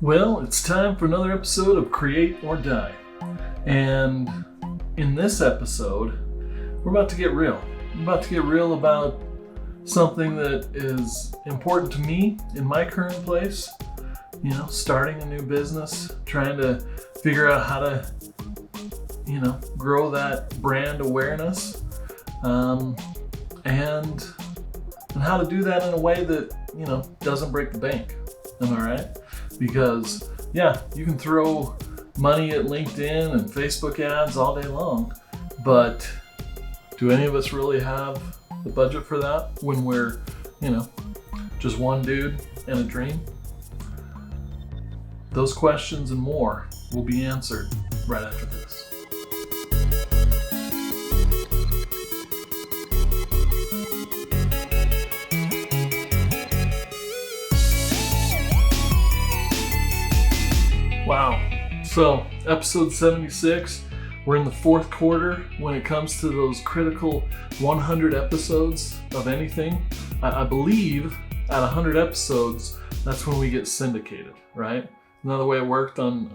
Well, it's time for another episode of Create or Die. And in this episode, we're about to get real. We're about to get real about something that is important to me in my current place. You know, starting a new business, trying to figure out how to, grow that brand awareness, and how to do that in a way that, doesn't break the bank. Am I right? Because, you can throw money at LinkedIn and Facebook ads all day long, but do any of us really have the budget for that when we're, just one dude and a dream? Those questions and more will be answered right after this. Wow. So, episode 76, we're in the fourth quarter when it comes to those critical 100 episodes of anything. I believe at 100 episodes, that's when we get syndicated, right? Another way it worked on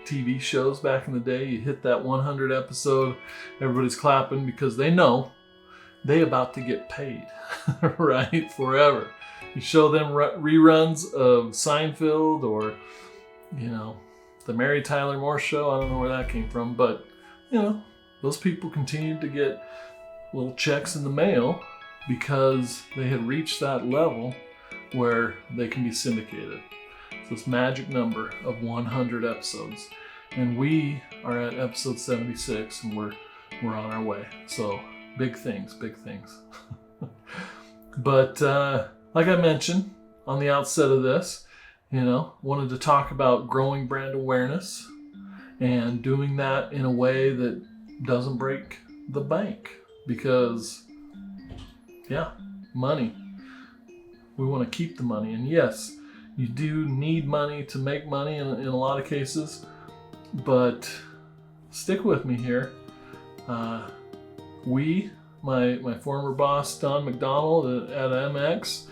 TV shows back in the day, you hit that 100 episode, everybody's clapping because they know they about to get paid, right? Forever. You show them reruns of Seinfeld or, the Mary Tyler Moore Show. I don't know where that came from, but, those people continued to get little checks in the mail because they had reached that level where they can be syndicated. It's this magic number of 100 episodes. And we are at episode 76 and we're on our way. So big things. But like I mentioned on the outset of this, wanted to talk about growing brand awareness and doing that in a way that doesn't break the bank. Because, money. We want to keep the money. And yes, you do need money to make money in a lot of cases. But stick with me here. My former boss, Don McDonald at MX,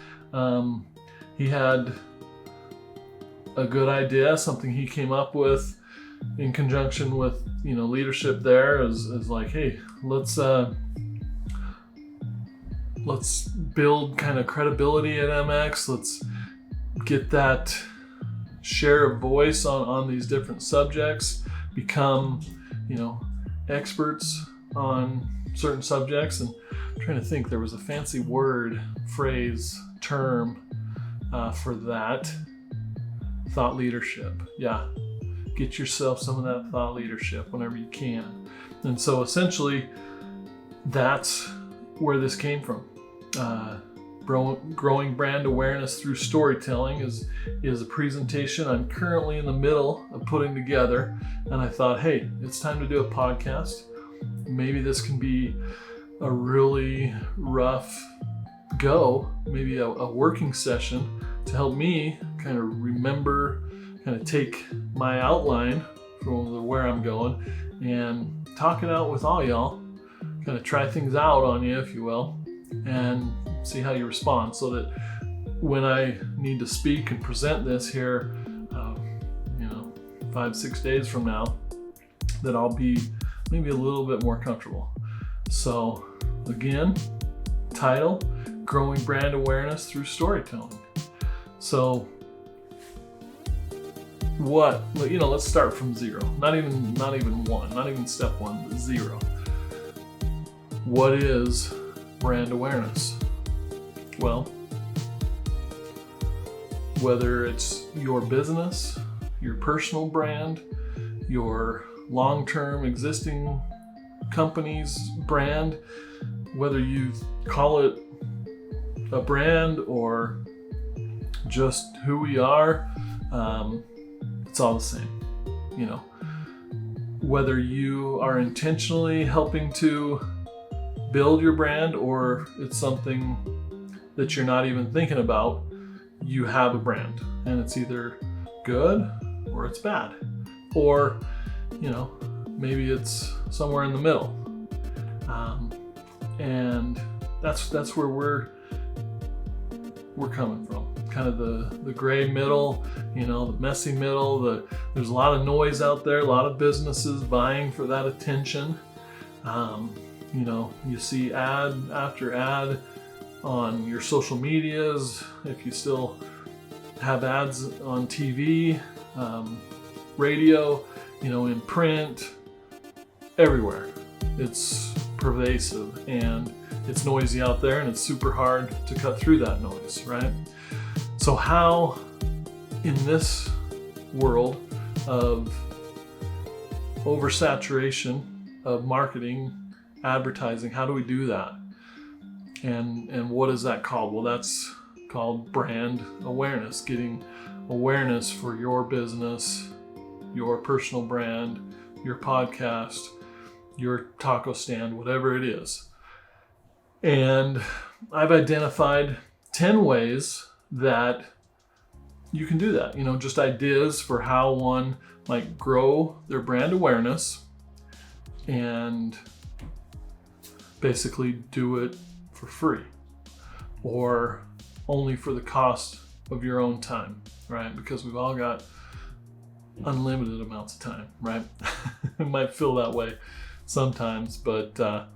he had a good idea, something he came up with in conjunction with, leadership there is like, hey, let's build kind of credibility at MX. Let's get that share of voice on these different subjects, become, experts on certain subjects. And I'm trying to think, there was a fancy word, phrase, term for that. Thought leadership. Yeah. Get yourself some of that thought leadership whenever you can. And so essentially, that's where this came from. Growing brand awareness through storytelling is a presentation I'm currently in the middle of putting together. And I thought, hey, it's time to do a podcast. Maybe this can be a really rough go, maybe a working session to help me kind of remember, kind of take my outline from where I'm going and talk it out with all y'all, kind of try things out on you, if you will, and see how you respond so that when I need to speak and present this here, 5-6 days from now, that I'll be maybe a little bit more comfortable. So again, title, Growing Brand Awareness Through Storytelling. So let's start from zero. Not even one, not even step one, but zero. What is brand awareness? Well, whether it's your business, your personal brand, your long-term existing company's brand, whether you call it a brand or just who we are, it's all the same. Whether you are intentionally helping to build your brand or it's something that you're not even thinking about, you have a brand and it's either good or it's bad, or maybe it's somewhere in the middle, and that's where we're coming from. kind of the gray middle, the messy middle. There's a lot of noise out there, a lot of businesses vying for that attention. You see ad after ad on your social medias, if you still have ads on TV, radio, in print, everywhere. It's pervasive and it's noisy out there, and it's super hard to cut through that noise, right? So how, in this world of oversaturation of marketing, advertising, how do we do that? And what is that called? Well, that's called brand awareness, getting awareness for your business, your personal brand, your podcast, your taco stand, whatever it is. And I've identified 10 ways that you can do that, just ideas for how one might grow their brand awareness and basically do it for free or only for the cost of your own time, right? Because we've all got unlimited amounts of time, right? It might feel that way sometimes, but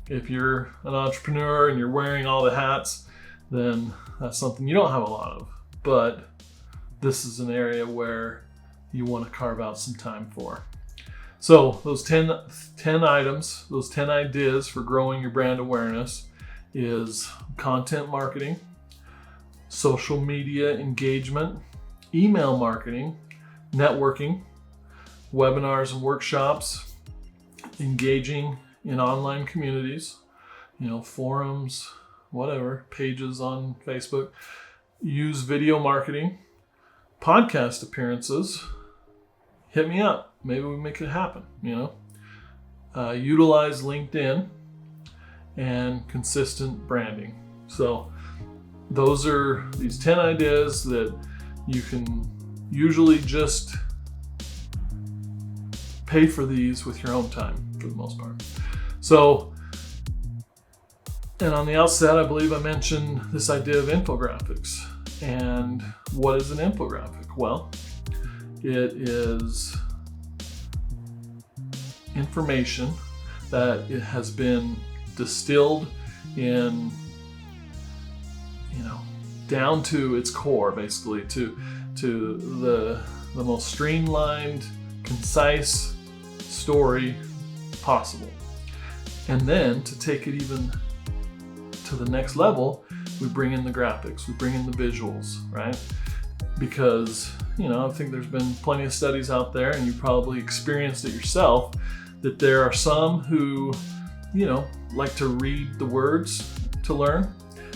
if you're an entrepreneur and you're wearing all the hats, then that's something you don't have a lot of. But this is an area where you want to carve out some time for. So those 10 items, those 10 ideas for growing your brand awareness is content marketing, social media engagement, email marketing, networking, webinars and workshops, engaging in online communities, forums, whatever, pages on Facebook, use video marketing, podcast appearances. Hit me up. Maybe we make it happen, utilize LinkedIn and consistent branding. So those are these 10 ideas that you can usually just pay for these with your own time for the most part. So, and on the outset, I believe I mentioned this idea of infographics. And what is an infographic? Well, it is information that it has been distilled in, down to its core, basically, to the most streamlined, concise story possible. And then to take it even to the next level, we bring in the graphics, we bring in the visuals, right? Because, I think there's been plenty of studies out there, and you probably experienced it yourself, that there are some who, like to read the words to learn.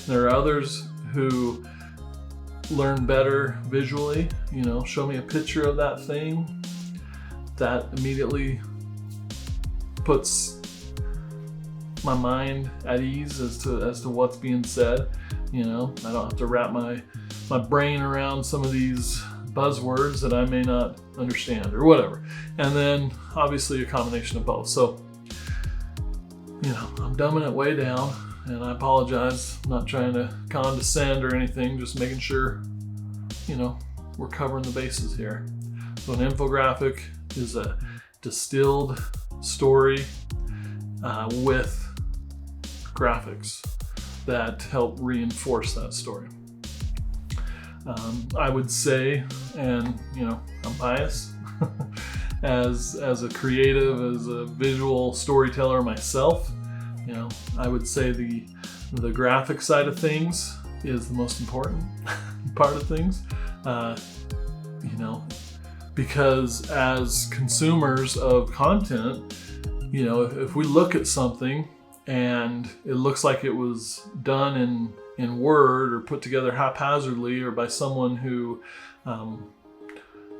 There are others who learn better visually, show me a picture of that thing. That immediately puts my mind at ease as to what's being said. I don't have to wrap my brain around some of these buzzwords that I may not understand or whatever. And then obviously a combination of both. So, I'm dumbing it way down, and I apologize. I'm not trying to condescend or anything, just making sure, we're covering the bases here. So an infographic is a distilled story with graphics that help reinforce that story. I would say, and I'm biased as a creative, as a visual storyteller myself, I would say the graphic side of things is the most important part of things. Because as consumers of content, if we look at something and it looks like it was done in Word or put together haphazardly or by someone who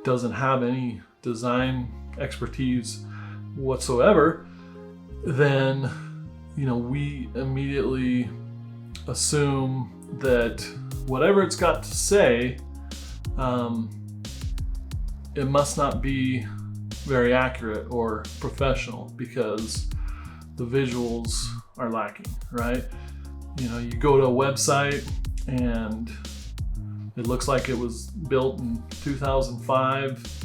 doesn't have any design expertise whatsoever, then we immediately assume that whatever it's got to say, it must not be very accurate or professional because the visuals are lacking, right? You go to a website and it looks like it was built in 2005,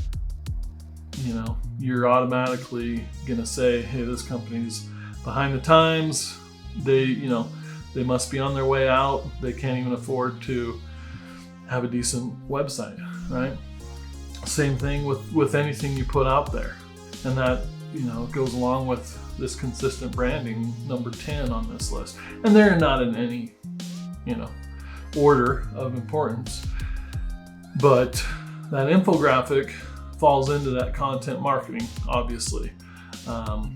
you're automatically gonna say, hey, this company's behind the times. They must be on their way out. They can't even afford to have a decent website, right? Same thing with anything you put out there. And that, goes along with this consistent branding, number 10 on this list. And they're not in any, order of importance. But that infographic falls into that content marketing, obviously.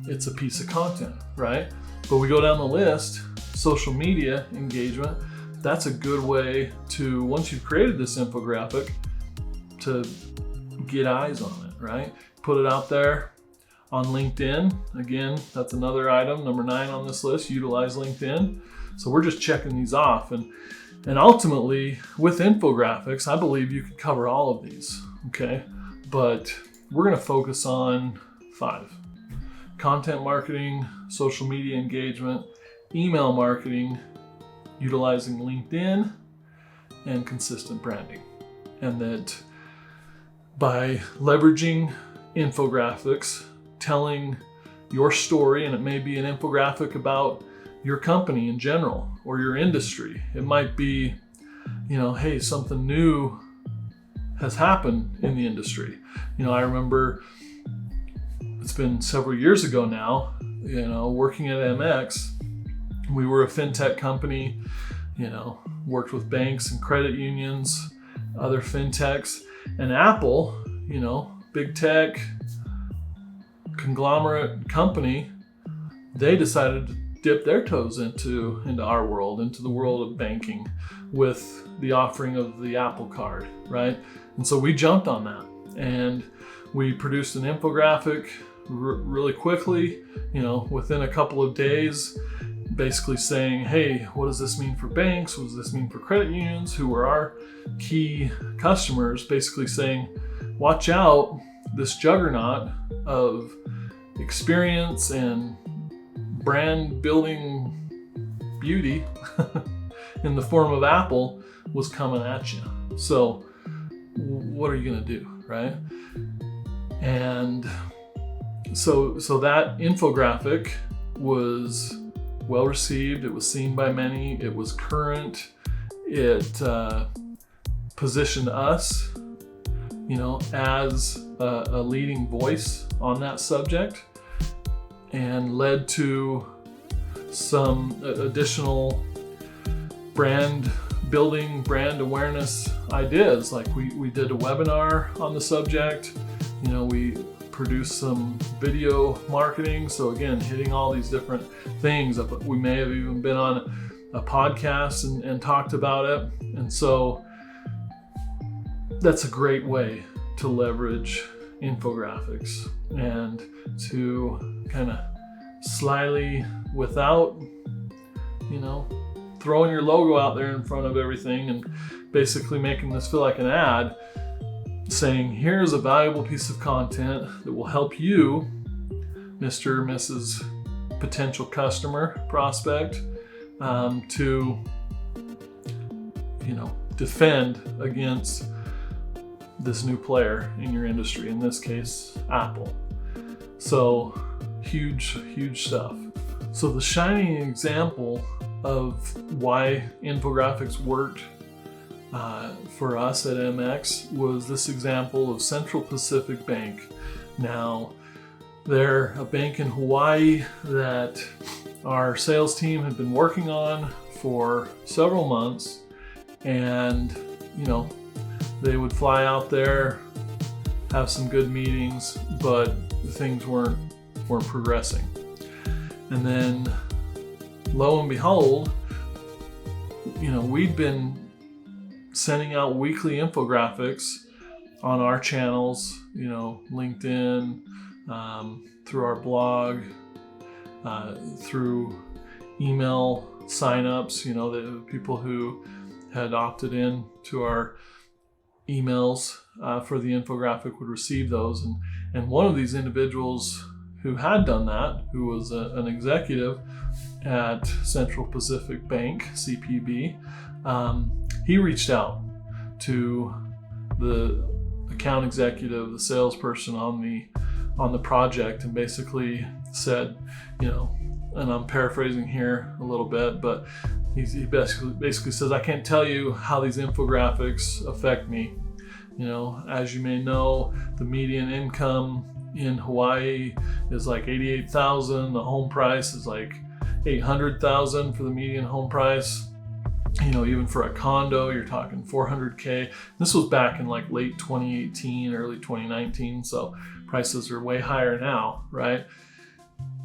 It's a piece of content, right? But we go down the list, social media engagement. That's a good way to, once you've created this infographic, to get eyes on it, right? Put it out there on LinkedIn. Again, that's another item, number 9 on this list, utilize LinkedIn. So we're just checking these off. And ultimately, with infographics, I believe you can cover all of these, okay? But we're gonna focus on 5. Content marketing, social media engagement, email marketing, utilizing LinkedIn, and consistent branding. And that by leveraging infographics, telling your story, and it may be an infographic about your company in general or your industry. It might be, hey, something new has happened in the industry. I remember it's been several years ago now, working at MX, we were a fintech company, worked with banks and credit unions, other fintechs, and Apple, big tech conglomerate company, they decided to dip their toes into our world, into the world of banking with the offering of the Apple Card, right? And so we jumped on that and we produced an infographic really quickly, within a couple of days, basically saying, hey, what does this mean for banks? What does this mean for credit unions, who are our key customers? Basically saying, watch out, this juggernaut of experience and brand building beauty in the form of Apple was coming at you. So what are you going to do, right? And so that infographic was well received. It was seen by many. It was current. It positioned us, as a leading voice on that subject, and led to some additional brand building, brand awareness ideas. Like we did a webinar on the subject. We produced some video marketing. So again, hitting all these different things. We may have even been on a podcast and talked about it. And so that's a great way to leverage infographics and to kind of slyly, without, throwing your logo out there in front of everything and basically making this feel like an ad, saying, here's a valuable piece of content that will help you, Mr. or Mrs. potential customer, prospect, to, defend against this new player in your industry, in this case, Apple. So huge stuff. So the shining example of why infographics worked for us at MX was this example of Central Pacific Bank. Now, they're a bank in Hawaii that our sales team had been working on for several months, and they would fly out there, have some good meetings, but things weren't progressing. And then lo and behold, we'd been sending out weekly infographics on our channels, LinkedIn, through our blog, through email signups, the people who had opted in to our emails for the infographic would receive those. And one of these individuals who had done that, who was an executive at Central Pacific Bank, CPB, he reached out to the account executive, the salesperson on the project, and basically said, and I'm paraphrasing here a little bit, but he basically says, I can't tell you how these infographics affect me. As you may know, the median income in Hawaii is like $88,000. The home price is like $800,000 for the median home price. Even for a condo, you're talking $400K. This was back in like late 2018, early 2019. So prices are way higher now, right?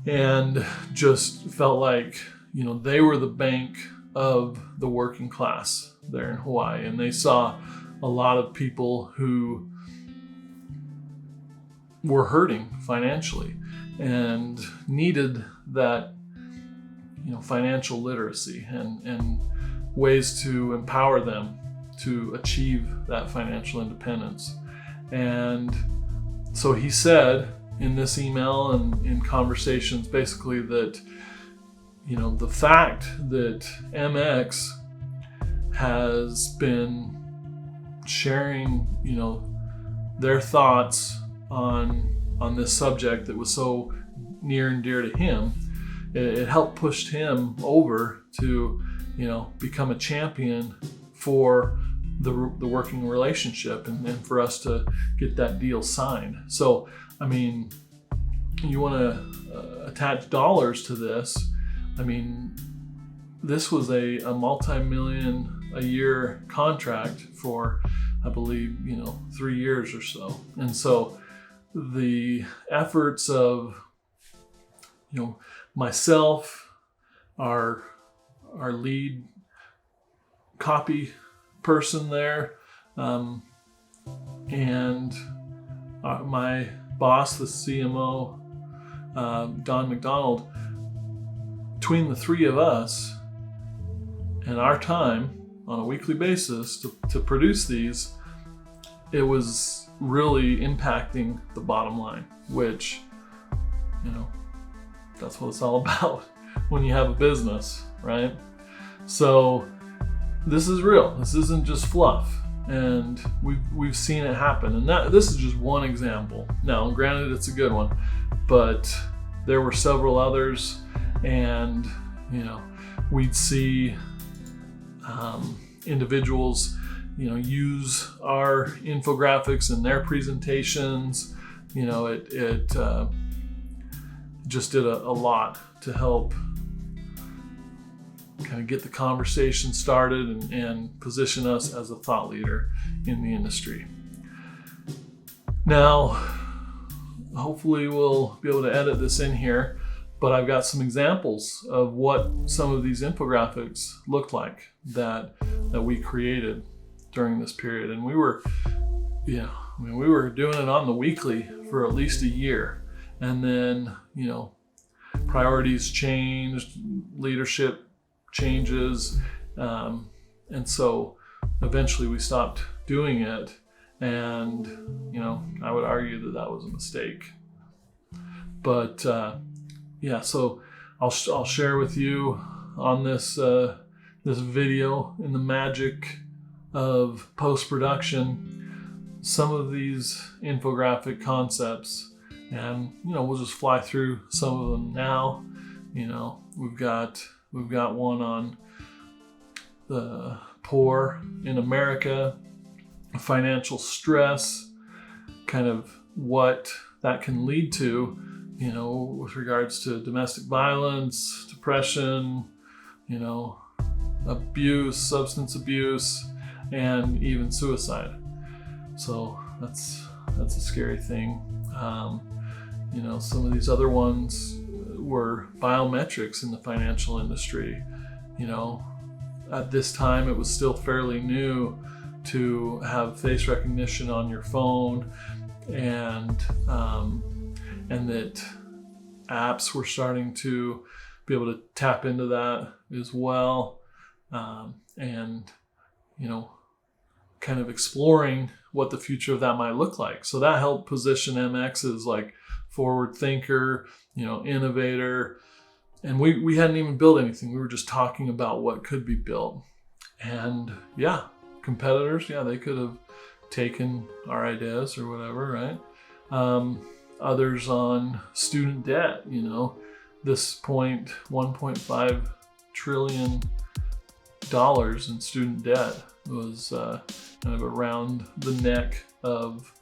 And just felt like, they were the bank of the working class there in Hawaii. And they saw a lot of people who were hurting financially and needed that, financial literacy and ways to empower them to achieve that financial independence. And so he said in this email and in conversations basically that, the fact that MX has been sharing, their thoughts on this subject that was so near and dear to him, it helped push him over to, become a champion for the working relationship and for us to get that deal signed. So, you want to attach dollars to this. This was a multi-million a year contract for, I believe, 3 years or so. And so the efforts of, myself, our lead copy person there, and my boss, the CMO, Don McDonald, between the three of us and our time on a weekly basis to produce these, it was really impacting the bottom line, which, that's what it's all about when you have a business, right? So this is real. This isn't just fluff. And we've seen it happen. And this is just one example. Now, granted, it's a good one, but there were several others, and we'd see individuals use our infographics in their presentations. It just did a lot to help kind of get the conversation started and position us as a thought leader in the industry. Now, hopefully we'll be able to edit this in here, but I've got some examples of what some of these infographics looked like that we created during this period. And we were doing it on the weekly for at least a year. And then, priorities changed, leadership changes, and so eventually we stopped doing it, and I would argue that was a mistake. But so I'll share with you on this video, in the magic of post-production, some of these infographic concepts, and we'll just fly through some of them now. We've got one on the poor in America, financial stress, kind of what that can lead to, with regards to domestic violence, depression, abuse, substance abuse, and even suicide. So that's a scary thing. Some of these other ones were biometrics in the financial industry. At this time, it was still fairly new to have face recognition on your phone, and that apps were starting to be able to tap into that as well, and kind of exploring what the future of that might look like. So that helped position MX as like forward thinker, innovator. And we hadn't even built anything. We were just talking about what could be built. And competitors, yeah, they could have taken our ideas or whatever, right? Others on student debt, this point, $1.5 trillion in student debt was kind of around the neck of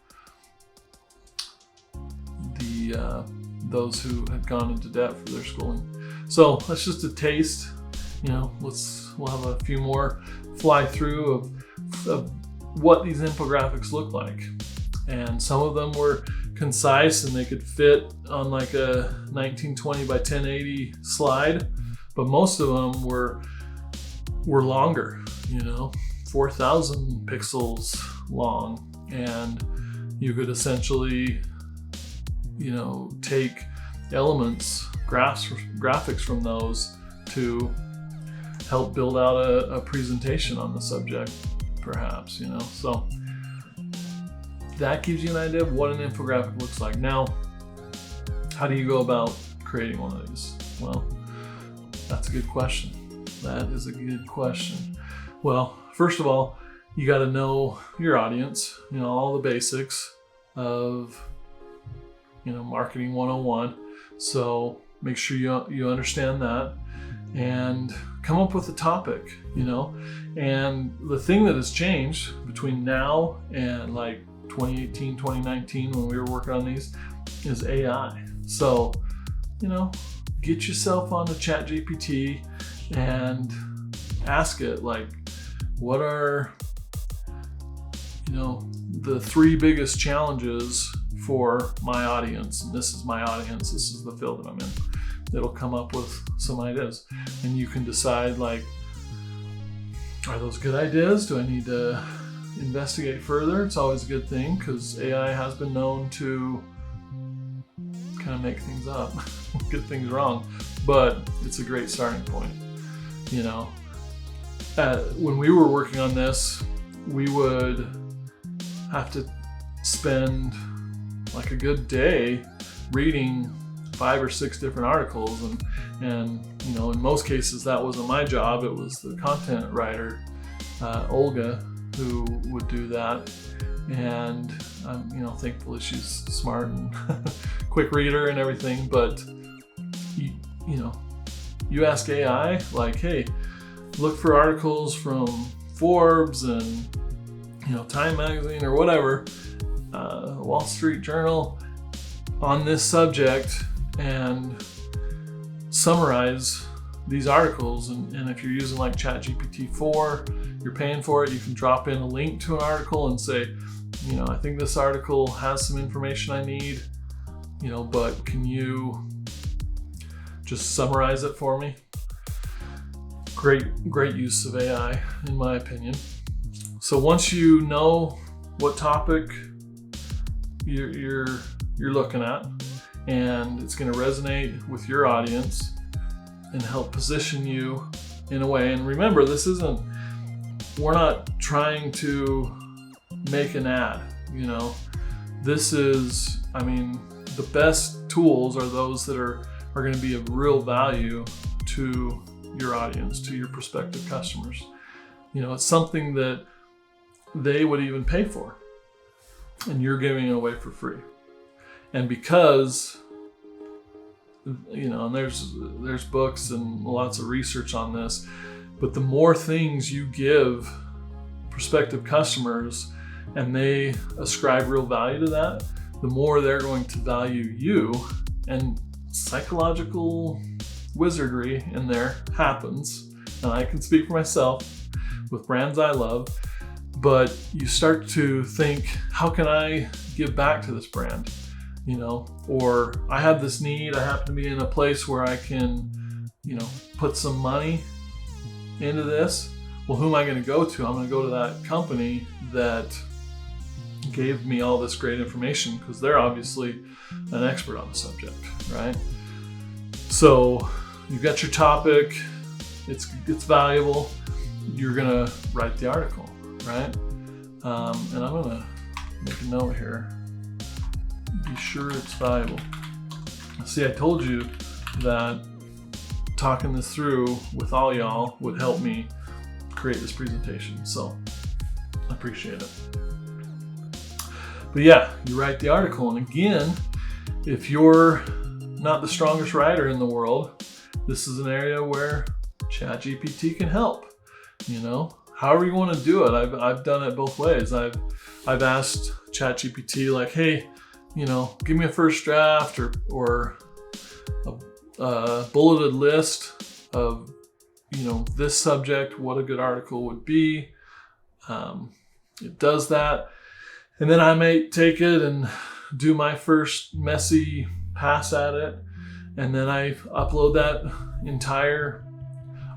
those who had gone into debt for their schooling. So that's just a taste. We'll have a few more fly through of what these infographics look like. And some of them were concise and they could fit on like a 1920 by 1080 slide, but most of them were longer, 4,000 pixels long, and you could essentially take elements, graphics from those to help build out a presentation on the subject, perhaps, so that gives you an idea of what an infographic looks like. Now, how do you go about creating one of these? Well, that's a good question. That is a good question. Well, first of all, you got to know your audience, all the basics of marketing 101. So make sure you understand that and come up with a topic, and the thing that has changed between now and like 2018, 2019, when we were working on these, is AI. So, get yourself on the ChatGPT and ask it, like, what are, the 3 biggest challenges for my audience? And this is my audience. This is the field that I'm in. It'll come up with some ideas, and you can decide, like, are those good ideas? Do I need to investigate further? It's always a good thing, because AI has been known to kind of make things up, get things wrong, but it's a great starting point. When we were working on this, we would have to spend like a good day reading 5 or 6 different articles, and in most cases that wasn't my job. It was the content writer, Olga, who would do that. And thankfully she's smart and quick reader and everything. But you ask AI, like, hey, look for articles from Forbes and Time Magazine or whatever, Wall Street Journal on this subject, and summarize these articles. And if you're using like ChatGPT 4, you're paying for it, you can drop in a link to an article and say, I think this article has some information I need, but can you just summarize it for me? Great use of AI, in my opinion. So once you know what topic you're looking at, and it's going to resonate with your audience and help position you in a way. And remember, we're not trying to make an ad, This is, the best tools are those that are going to be of real value to your audience, to your prospective customers. It's something that they would even pay for, and you're giving it away for free. And because, and there's books and lots of research on this, but the more things you give prospective customers and they ascribe real value to that, the more they're going to value you. And psychological wizardry in there happens, and I can speak for myself with brands I love, but you start to think, how can I give back to this brand? Or I have this need, I happen to be in a place where I can, put some money into this. Well, who am I going to go to? I'm going to go to that company that gave me all this great information, because they're obviously an expert on the subject, right? So you've got your topic, it's valuable, you're going to write the article, right? And I'm going to make a note here. Be sure it's valuable. See, I told you that talking this through with all y'all would help me create this presentation. So appreciate it. But yeah, you write the article. And again, if you're not the strongest writer in the world, this is an area where ChatGPT can help. You know, however you want to do it. I've done it both ways. I've asked ChatGPT, like, hey, you know, give me a first draft or a bulleted list of, you know, this subject, what a good article would be. It does that. And then I may take it and do my first messy pass at it. And then I upload that entire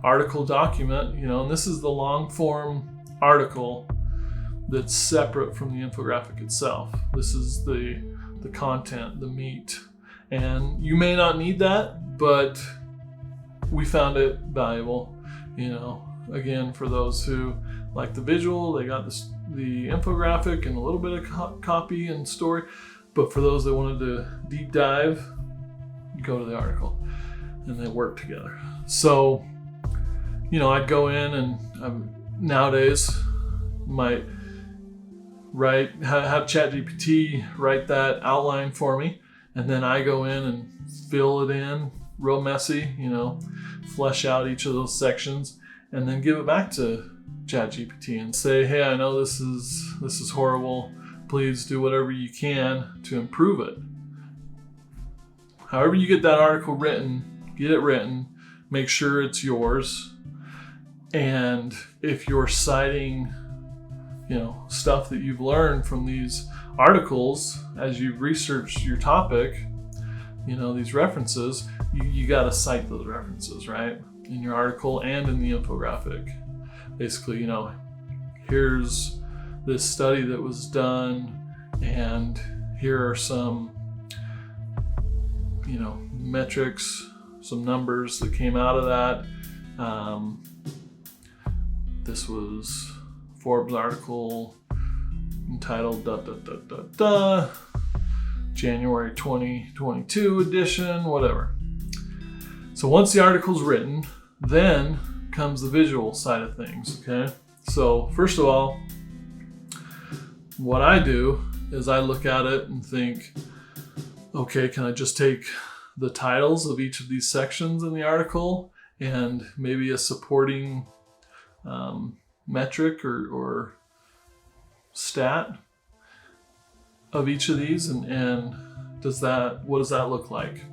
article document, you know, and this is the long form article that's separate from the infographic itself. This is the content, the meat. And you may not need that, but we found it valuable, you know, again, for those who like the visual, they got the infographic and a little bit of copy and story. But for those that wanted to deep dive, you go to the article and they work together. So, you know, I'd go in and nowadays might have ChatGPT write that outline for me, and then I go in and fill it in real messy, you know, flesh out each of those sections, and then give it back to ChatGPT and say, hey, I know this is horrible. Please do whatever you can to improve it. However you get that article written, get it written, make sure it's yours. And if you're citing, you know, stuff that you've learned from these articles as you've researched your topic, you know, these references, you got to cite those references, right? In your article and in the infographic. Basically, you know, here's this study that was done, and here are some, you know, metrics, some numbers that came out of that. This was Forbes article entitled January 2022 edition, whatever. So once the article's written, then comes the visual side of things, okay? So first of all, what I do is I look at it and think, okay, can I just take the titles of each of these sections in the article and maybe a supporting metric or stat of each of these, and what does that look like?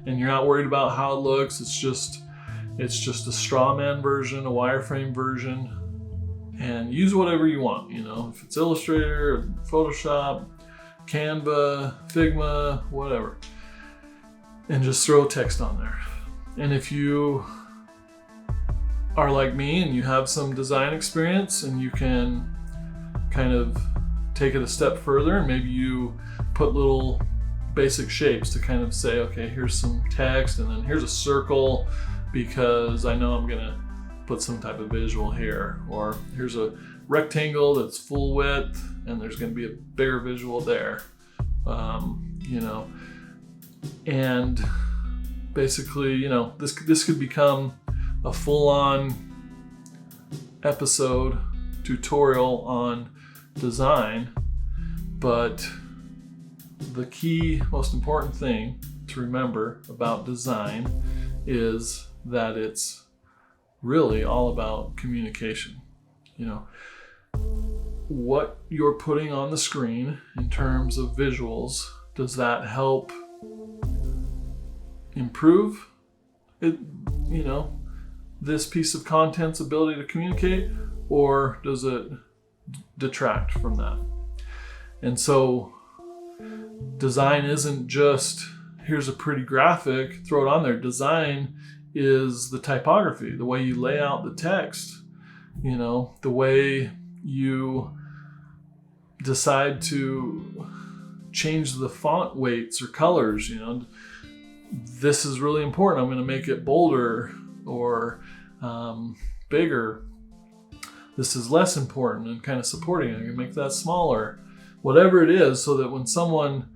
And you're not worried about how it looks. It's just a straw man version, a wireframe version, and use whatever you want. You know, if it's Illustrator, Photoshop, Canva, Figma, whatever, and just throw text on there. And if you are like me and you have some design experience and you can kind of take it a step further, and maybe you put little basic shapes to kind of say, okay, here's some text, and then here's a circle because I know I'm gonna put some type of visual here, or here's a rectangle that's full width and there's gonna be a bigger visual there, you know, and basically, you know, this could become a full-on episode tutorial on design, but the key, most important thing to remember about design is that it's really all about communication. You know, what you're putting on the screen in terms of visuals, does that help improve it, you know, this piece of content's ability to communicate, or does it detract from that? And so design isn't just, here's a pretty graphic, throw it on there. Design is the typography, the way you lay out the text, you know, the way you decide to change the font weights or colors. You know, this is really important. I'm going to make it bolder or bigger. This is less important and kind of supporting it. I can make that smaller, whatever it is, so that when someone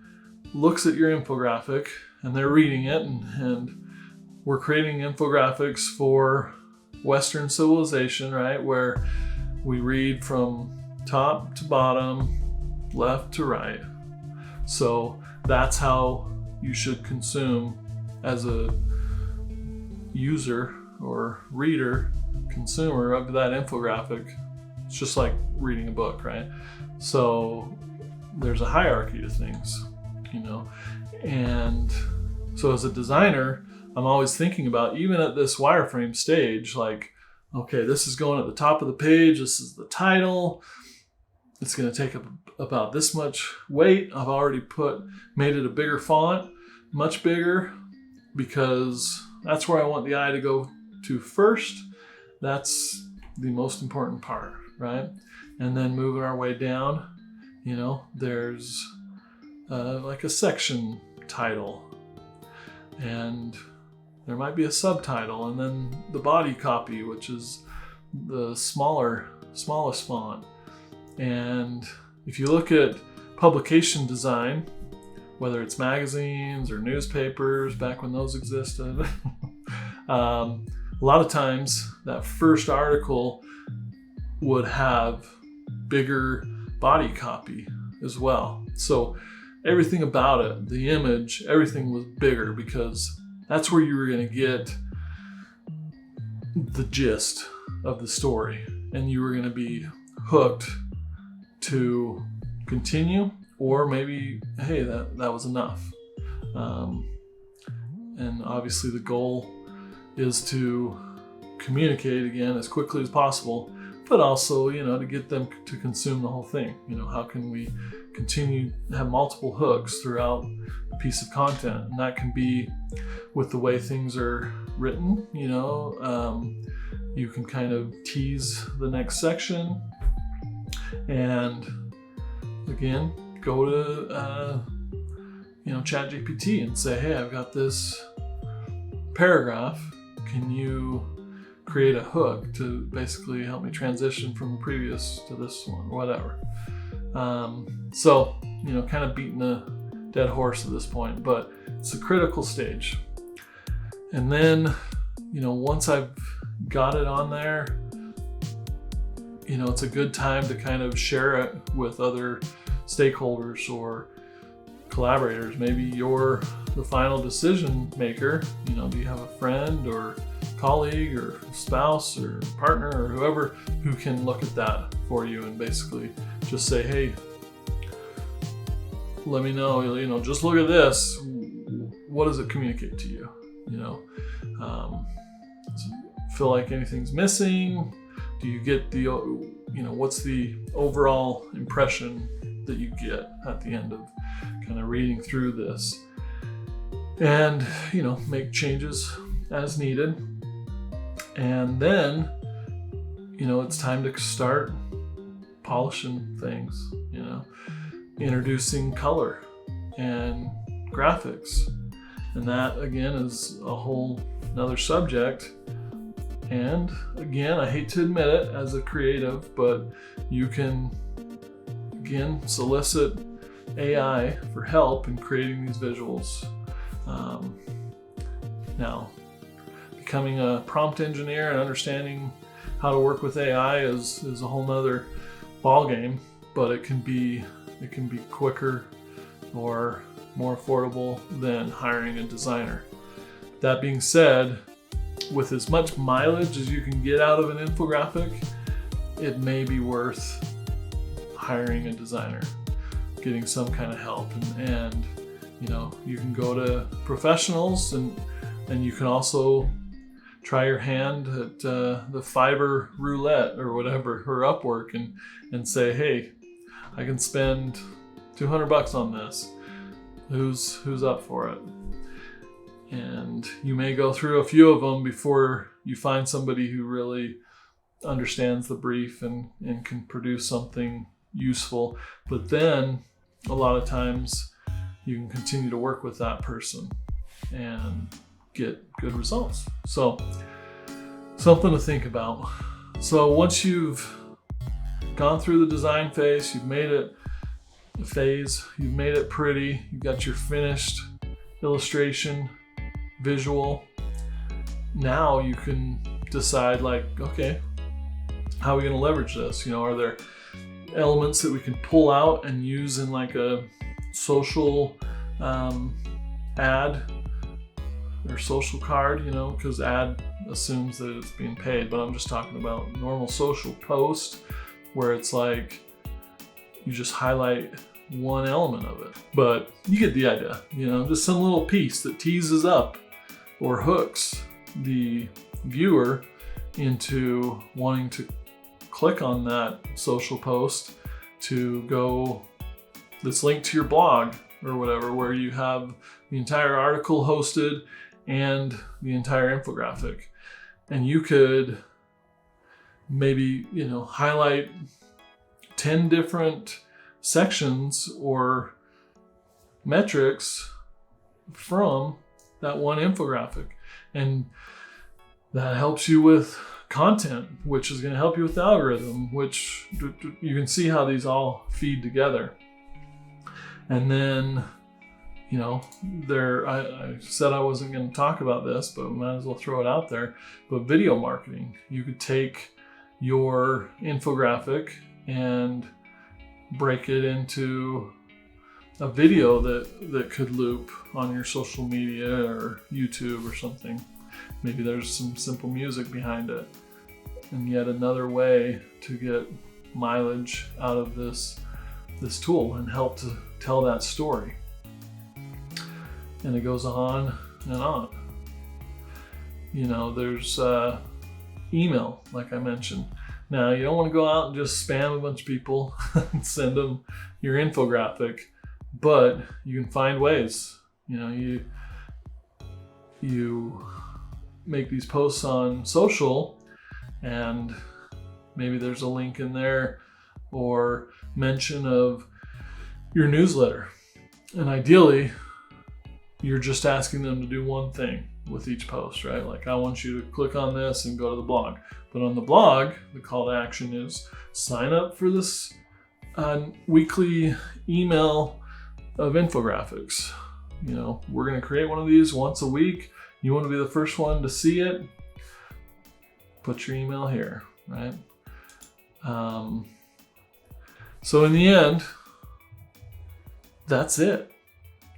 looks at your infographic and they're reading it, and we're creating infographics for Western civilization, right? Where we read from top to bottom, left to right. So that's how you should consume as a user or reader, consumer of that infographic. It's just like reading a book, right? So there's a hierarchy to things, and so as a designer, I'm always thinking about, even at this wireframe stage, like, okay, this is going at the top of the page, this is the title, it's going to take up about this much weight. I've already made it a bigger font, much bigger, because that's where I want the eye to go to first. That's the most important part, right? And then moving our way down, there's like a section title, and there might be a subtitle, and then the body copy, which is the smallest font. And if you look at publication design, whether it's magazines or newspapers, back when those existed, a lot of times that first article would have bigger body copy as well. So everything about it, the image, everything was bigger, because that's where you were going to get the gist of the story, and you were going to be hooked to continue, or maybe, hey, that was enough. And obviously the goal is to communicate again as quickly as possible, but also, to get them to consume the whole thing. How can we continue to have multiple hooks throughout a piece of content? And that can be with the way things are written. You can kind of tease the next section, and again, go to ChatGPT and say, hey, I've got this paragraph. Can you create a hook to basically help me transition from the previous to this one, or whatever. So, kind of beating a dead horse at this point, but it's a critical stage. And then, once I've got it on there, it's a good time to kind of share it with other stakeholders or collaborators. Maybe you're the final decision maker. Do you have a friend or colleague or spouse or partner or whoever who can look at that for you and basically just say, hey, let me know, just look at this. What does it communicate to you? Feel like anything's missing? Do you get the, what's the overall impression that you get at the end of kind of reading through this? And, make changes as needed. And then, it's time to start polishing things, introducing color and graphics. And that, again, is a whole another subject. And again, I hate to admit it as a creative, but you can, again, solicit AI for help in creating these visuals. Now, becoming a prompt engineer and understanding how to work with AI is a whole nother ballgame, but it can be quicker or more affordable than hiring a designer. That being said, with as much mileage as you can get out of an infographic, it may be worth hiring a designer, getting some kind of help, and you can go to professionals, and you can also try your hand at the Fiverr roulette or whatever, or Upwork, and say, hey, I can spend $200 on this. Who's up for it? And you may go through a few of them before you find somebody who really understands the brief and can produce something useful. But then a lot of times you can continue to work with that person and get good results. So something to think about. So once you've gone through the design phase, you've made it pretty, you've got your finished illustration, visual. Now you can decide, like, okay, how are we going to leverage this? Are there elements that we can pull out and use in like a social ad or social card, you know, because ad assumes that it's being paid, but I'm just talking about normal social post where it's like you just highlight one element of it. But you get the idea, you know, just some little piece that teases up or hooks the viewer into wanting to click on that social post to go, that's linked to your blog or whatever, where you have the entire article hosted and the entire infographic. And you could maybe, you know, highlight 10 different sections or metrics from that one infographic. And that helps you with content, which is going to help you with the algorithm, which you can see how these all feed together. And then, you know, I said I wasn't going to talk about this, but might as well throw it out there. But video marketing, you could take your infographic and break it into a video that could loop on your social media or YouTube or something. Maybe there's some simple music behind it. And yet another way to get mileage out of this tool and help to tell that story. And it goes on and on. You know, there's email, like I mentioned. Now, you don't want to go out and just spam a bunch of people and send them your infographic, but you can find ways. You know, you make these posts on social, and maybe there's a link in there or mention of your newsletter. And ideally, you're just asking them to do one thing with each post, right? Like, I want you to click on this and go to the blog. But on the blog, the call to action is sign up for this weekly email of infographics. You know, we're going to create one of these once a week. You want to be the first one to see it? Put your email here, right? So in the end, that's it.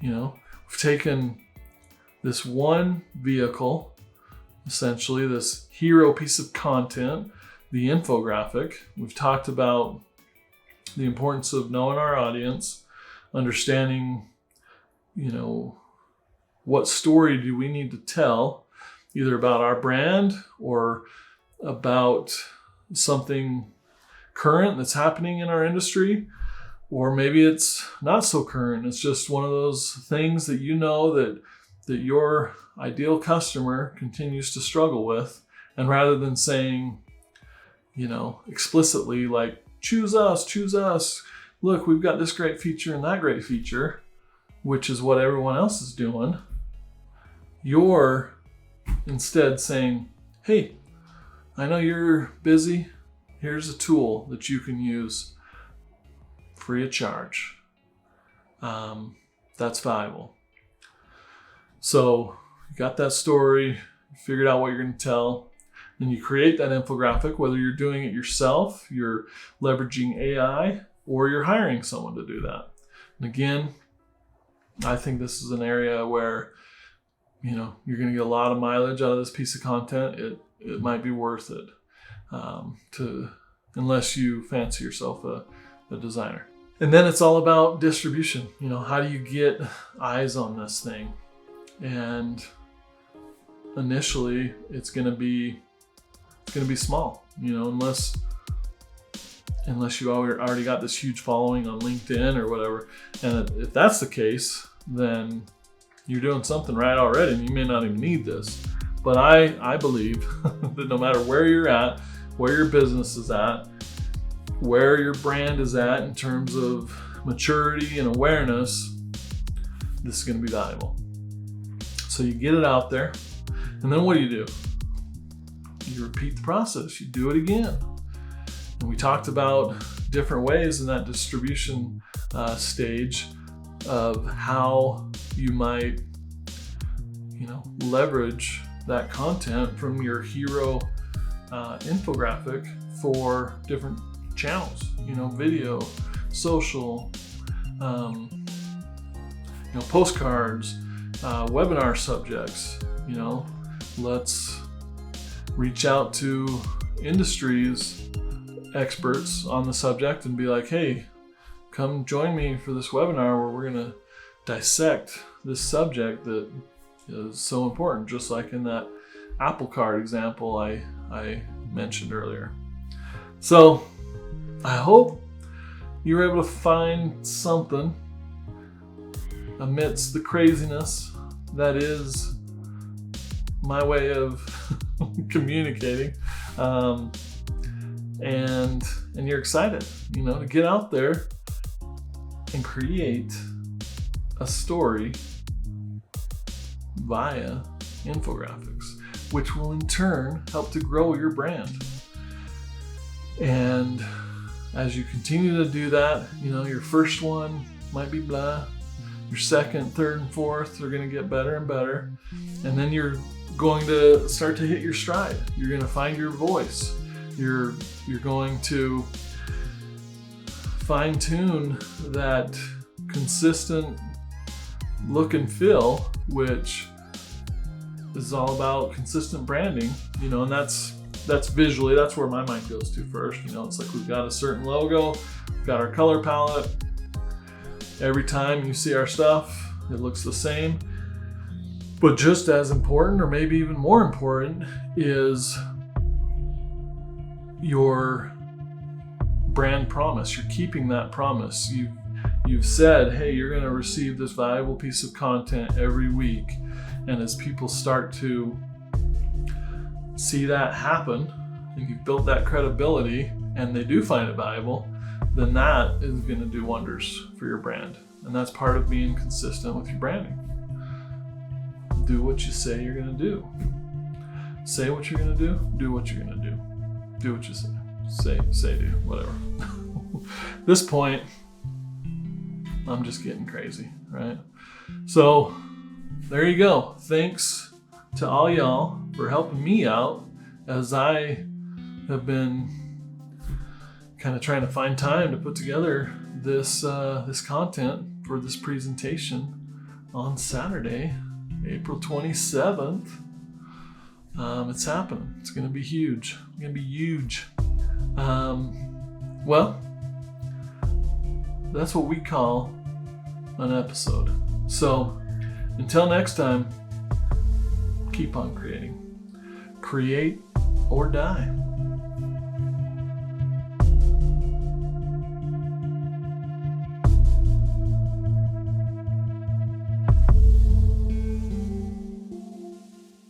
You know, we've taken this one vehicle, essentially this hero piece of content, the infographic. We've talked about the importance of knowing our audience, understanding, you know, what story do we need to tell, either about our brand or about something current that's happening in our industry, or maybe it's not so current. It's just one of those things that you know that your ideal customer continues to struggle with. And rather than saying, you know, explicitly like, choose us, look, we've got this great feature and that great feature, which is what everyone else is doing, you're instead saying, hey, I know you're busy. Here's a tool that you can use free of charge. That's valuable. So you got that story, you figured out what you're going to tell, then you create that infographic, whether you're doing it yourself, you're leveraging AI, or you're hiring someone to do that. And again, I think this is an area where, you know, you're going to get a lot of mileage out of this piece of content. It might be worth it unless you fancy yourself a designer. And then it's all about distribution. You know, how do you get eyes on this thing? And initially, it's going to be small. You know, unless you already got this huge following on LinkedIn or whatever. And if that's the case, then you're doing something right already, and you may not even need this. But I believe that no matter where you're at, where your business is at, where your brand is at in terms of maturity and awareness, this is going to be valuable. So you get it out there, and then what do? You repeat the process. You do it again. And we talked about different ways in that distribution stage of how you might, you know, leverage that content from your hero infographic for different channels, video, social, postcards, webinar subjects. Let's reach out to industries experts on the subject and be like, hey, come join me for this webinar where we're going to dissect this subject that is so important, just like in that Apple Card example I mentioned earlier. So I hope you were able to find something amidst the craziness that is my way of communicating, and you're excited, to get out there and create a story via infographics, which will in turn help to grow your brand. And as you continue to do that, your first one might be blah, your second, third, and fourth are going to get better and better, and then you're going to start to hit your stride. You're going to find your voice. You're going to fine-tune that consistent look and feel, which is all about consistent branding, and that's visually, that's where my mind goes to first. It's like we've got a certain logo, we've got our color palette. Every time you see our stuff, it looks the same. But just as important, or maybe even more important, is your brand promise. You're keeping that promise. You've said, hey, you're going to receive this valuable piece of content every week. And as people start to see that happen, and you've built that credibility, and they do find it valuable, then that is going to do wonders for your brand. And that's part of being consistent with your branding. Do what you say you're going to do. Say what you're going to do what you're going to do. Do what you say. Say, do, whatever. At this point, I'm just getting crazy, right? So there you go. Thanks to all y'all for helping me out as I have been kind of trying to find time to put together this content for this presentation on Saturday, April 27th. It's happening. It's going to be huge. It's going to be huge. Well, that's what we call an episode. So until next time, keep on creating. Create or die.